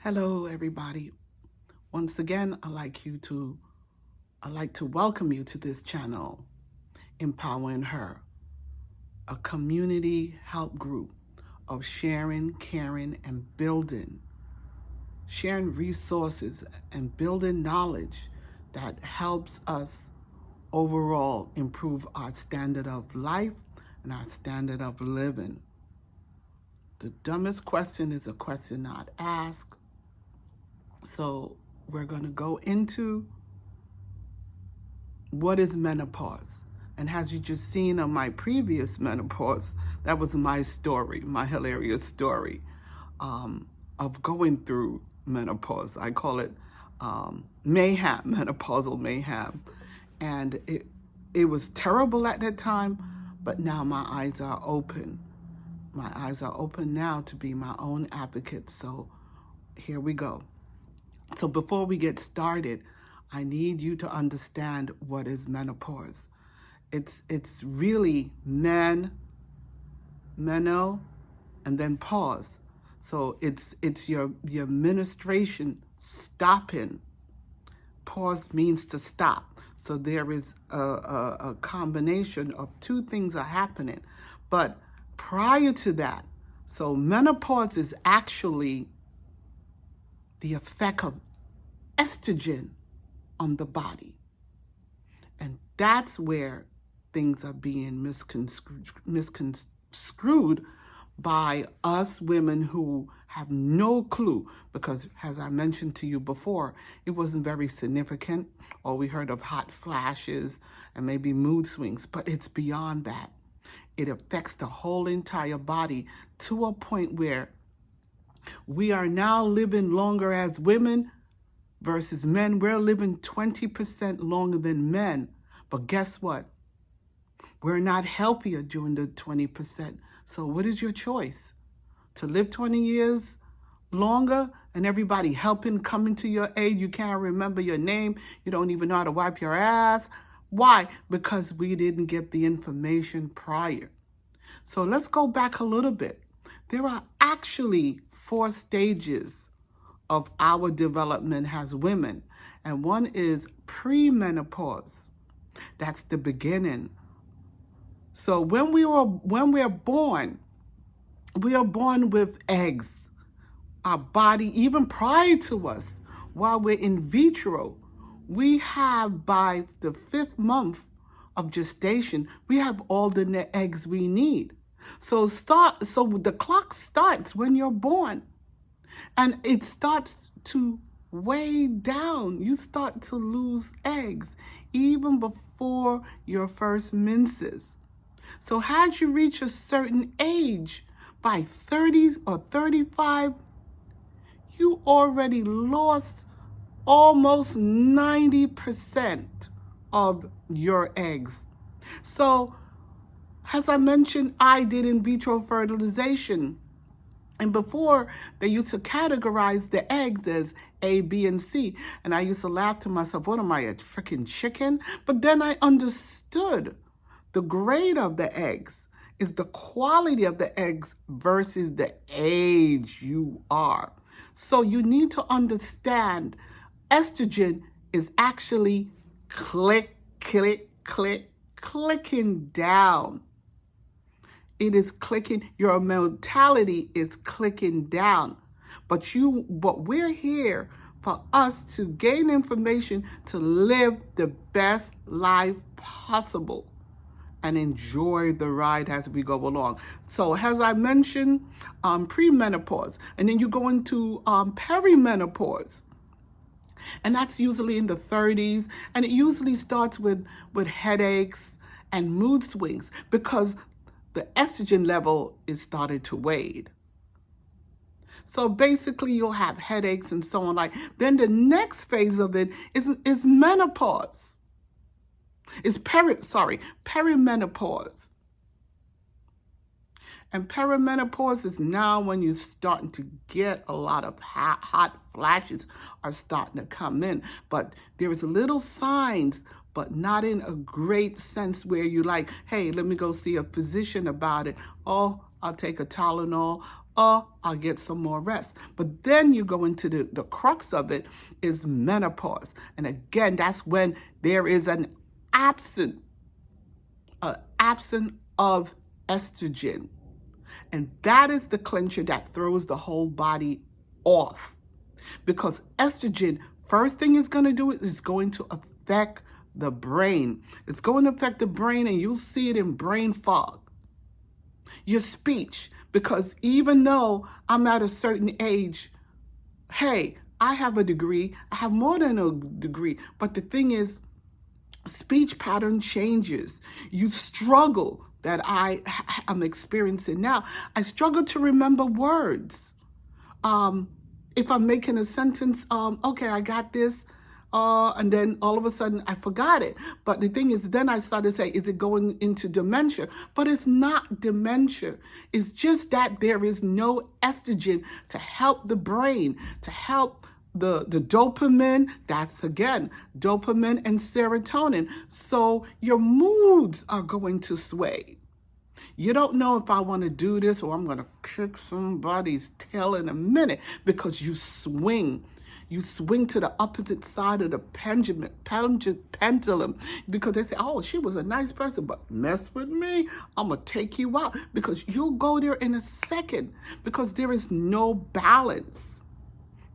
Hello, everybody. Once again, I'd like to welcome you to this channel, Empowering Her, a community help group of sharing, caring, and sharing resources and building knowledge that helps us overall improve our standard of life and our standard of living. The dumbest question is a question not asked. So we're going to go into what is menopause. And as you just seen on my previous menopause, that was my story, my hilarious story of going through menopause. I call it mayhem, menopausal mayhem. And it was terrible at that time, but now my eyes are open. My eyes are open now to be my own advocate. So here we go. So before we get started, I need you to understand what is menopause. It's really meno, and then pause. So it's your menstruation stopping. Pause means to stop. So there is a combination of two things are happening. But prior to that, so menopause is actually the effect of estrogen on the body. And that's where things are being misconstrued by us women who have no clue, because as I mentioned to you before, it wasn't very significant, or we heard of hot flashes and maybe mood swings, but it's beyond that. It affects the whole entire body to a point where we are now living longer as women versus men. We're living 20% longer than men. But guess what? We're not healthier during the 20%. So what is your choice? To live 20 years longer and everybody helping, coming to your aid? You can't remember your name. You don't even know how to wipe your ass. Why? Because we didn't get the information prior. So let's go back a little bit. There are actually 4 stages of our development as women. And one is pre-menopause. That's the beginning. So when we are born, we are born with eggs. Our body, even prior to us, while we're in vitro, we have, by the 5th month of gestation, we have all the eggs we need. So the clock starts when you're born, and it starts to weigh down. You start to lose eggs even before your first menses. So as you reach a certain age, by 30s or 35, you already lost almost 90% of your eggs. So as I mentioned, I did in vitro fertilization. And before, they used to categorize the eggs as A, B, and C. And I used to laugh to myself, what am I, a freaking chicken? But then I understood the grade of the eggs is the quality of the eggs versus the age you are. So you need to understand estrogen is actually clicking down. It is clicking, your mortality is clicking down. But we're here for us to gain information to live the best life possible and enjoy the ride as we go along. So as I mentioned, pre-menopause, and then you go into perimenopause. And that's usually in the 30s, and it usually starts with headaches and mood swings because the estrogen level is started to wane. So basically you'll have headaches and so on. Then the next phase of it is menopause. It's perimenopause. And perimenopause is now when you're starting to get a lot of hot flashes are starting to come in. But there is little signs, but not in a great sense where you're like, hey, let me go see a physician about it. Oh, I'll take a Tylenol I'll get some more rest. But then you go into the crux of it is menopause. And again, that's when there is an absence of estrogen. And that is the clincher that throws the whole body off. Because estrogen, first thing it's going to do is going to affect the brain. It's going to affect the brain, and you'll see it in brain fog. Your speech, because even though I'm at a certain age, hey, I have a degree, I have more than a degree, but the thing is, speech pattern changes. You struggle that am experiencing now. I struggle to remember words. If I'm making a sentence, okay, I got this, and then all of a sudden I forgot it. But the thing is, then I started to say, is it going into dementia? But it's not dementia. It's just that there is no estrogen to help the brain, to help the dopamine, that's again, dopamine and serotonin. So your moods are going to sway. You don't know if I want to do this or I'm going to kick somebody's tail in a minute, because you swing. You swing to the opposite side of the pendulum, because they say, oh, she was a nice person, but mess with me, I'm going to take you out, because you'll go there in a second, because there is no balance.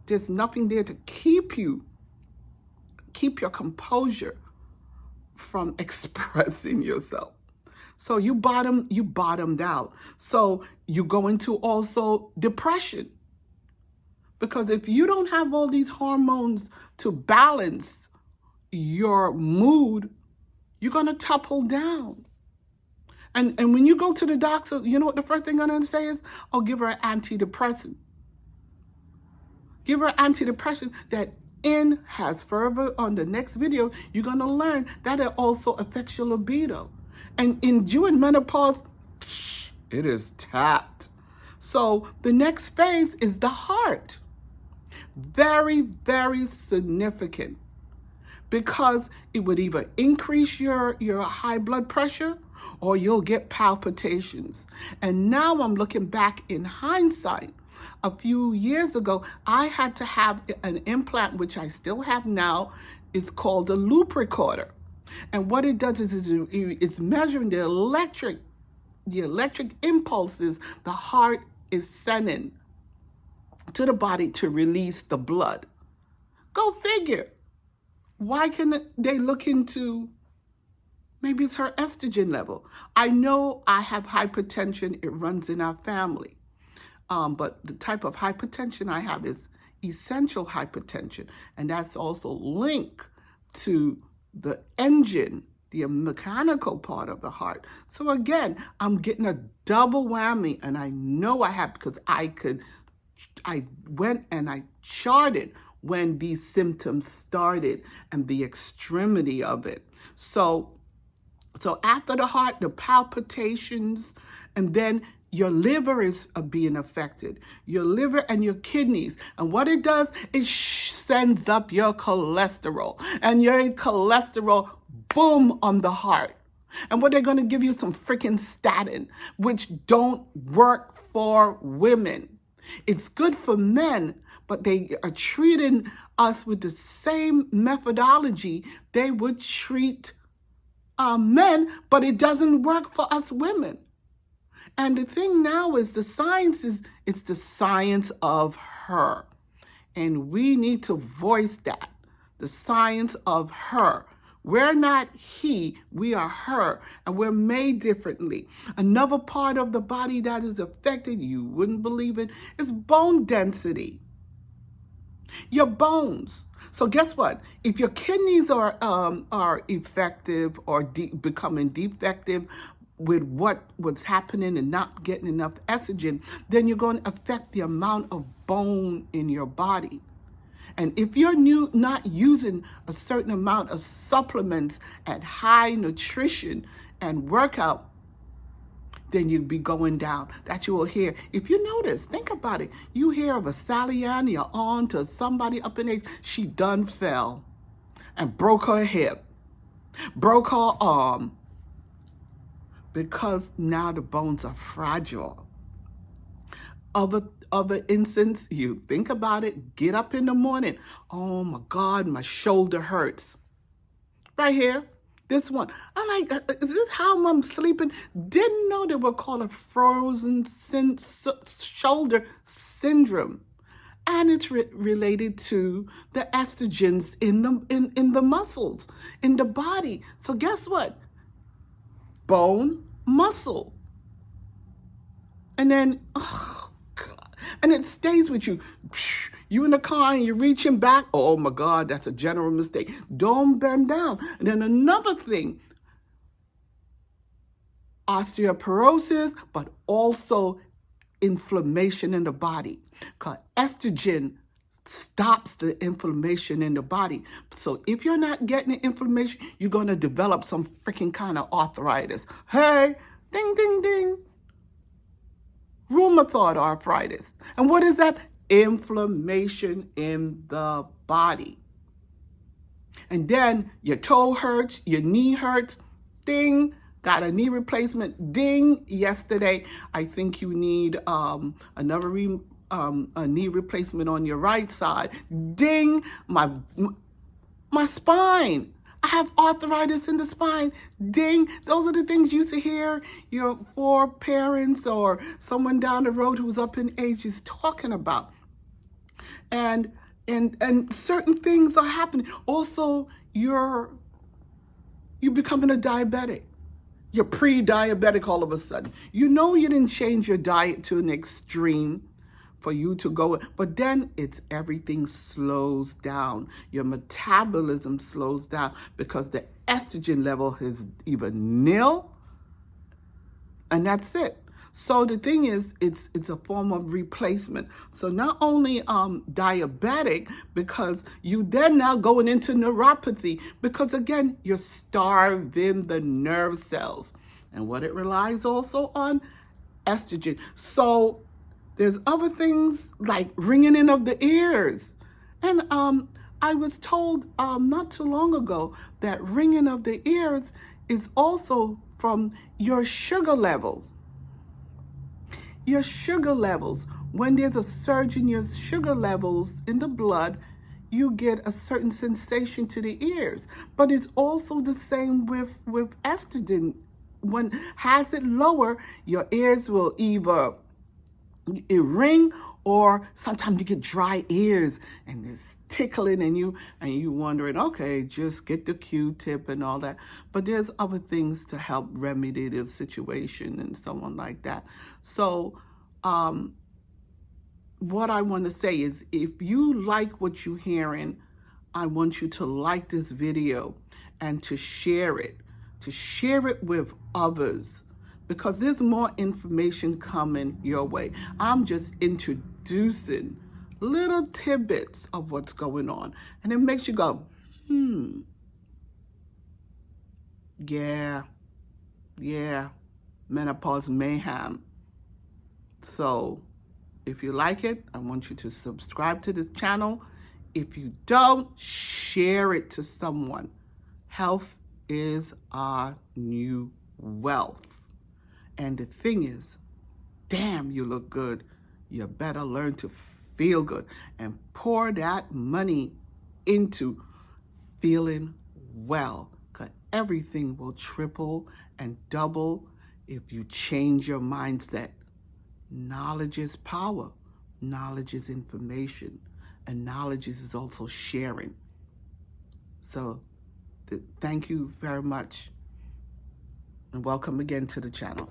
There's nothing there to keep your composure from expressing yourself. So you bottomed out. So you go into also depression. Because if you don't have all these hormones to balance your mood, you're going to topple down. And when you go to the doctor, you know what the first thing I'm going to say is, oh, give her an antidepressant. Give her antidepressant that has further on the next video, you're going to learn that it also affects your libido. And during menopause, it is tapped. So the next phase is the heart. Very, very significant, because it would either increase your high blood pressure or you'll get palpitations. And now I'm looking back in hindsight. A few years ago, I had to have an implant, which I still have now. It's called a loop recorder. And what it does is it's measuring the electric impulses the heart is sending to the body to release the blood. Go figure. Why can they look into, maybe it's her estrogen level. I know I have hypertension. It runs in our family. But the type of hypertension I have is essential hypertension. And that's also linked to the engine, the mechanical part of the heart. So again, I'm getting a double whammy, and I know I have, because I went and I charted when these symptoms started and the extremity of it. So after the heart, the palpitations, and then your liver is being affected, your liver and your kidneys. And what it does is sends up your cholesterol, and your cholesterol, boom, on the heart. And what they're going to give you some freaking statin, which don't work for women. It's good for men, but they are treating us with the same methodology they would treat men, but it doesn't work for us women. And the thing now is it's the science of her. And we need to voice that, the science of her. We're not he, we are her, and we're made differently. Another part of the body that is affected, you wouldn't believe it, is bone density. Your bones. So guess what? If your kidneys are effective or becoming defective with what's happening and not getting enough estrogen, then you're going to affect the amount of bone in your body. And if you're not using a certain amount of supplements at high nutrition and workout, then you'd be going down. That you will hear. If you notice, think about it. You hear of a Sally Ann, your aunt, or somebody up in age, she done fell and broke her hip, broke her arm, because now the bones are fragile. other instance, you think about it, get up in the morning. Oh my God, my shoulder hurts. Right here, this one. I'm like, is this how I'm sleeping? Didn't know they were called a frozen shoulder syndrome. And it's related to the estrogens in the muscles, in the body. So guess what? Bone, muscle. And then, oh God, and it stays with you. You in the car and you're reaching back. Oh my God, that's a general mistake. Don't bend down. And then another thing, osteoporosis, but also inflammation in the body. Because estrogen stops the inflammation in the body. So if you're not getting the inflammation, you're going to develop some freaking kind of arthritis. Hey, ding, ding, ding. Rheumatoid arthritis. And what is that? Inflammation in the body. And then your toe hurts, your knee hurts, ding, got a knee replacement, ding, yesterday. I think you need a knee replacement on your right side, ding, my spine. I have arthritis in the spine. Ding. Those are the things you used to hear your parents or someone down the road who's up in age is talking about. And certain things are happening. Also, you're becoming a diabetic. You're pre-diabetic all of a sudden. You know you didn't change your diet to an extreme for you to go, but then everything slows down. Your metabolism slows down because the estrogen level is either nil, and that's it. So the thing is, it's a form of replacement. So not only diabetic, because you then now going into neuropathy, because again, you're starving the nerve cells. And what it relies also on? Estrogen. So there's other things like ringing in of the ears. And I was told not too long ago that ringing of the ears is also from your sugar levels. Your sugar levels. When there's a surge in your sugar levels in the blood, you get a certain sensation to the ears. But it's also the same with estrogen. When has it lower, your ears will either ring, or sometimes you get dry ears and it's tickling, and you wondering, okay, just get the Q-tip and all that. But there's other things to help remedy the situation and so on like that. So what I want to say is, if you like what you're hearing, I want you to like this video and to share it with others, because there's more information coming your way. I'm just introducing little tidbits of what's going on, and it makes you go, yeah, menopause mayhem. So if you like it, I want you to subscribe to this channel. If you don't, share it to someone. Health is our new wealth. And the thing is, damn, you look good. You better learn to feel good and pour that money into feeling well, because everything will triple and double if you change your mindset. Knowledge is power. Knowledge is information. And knowledge is also sharing. So thank you very much. And welcome again to the channel.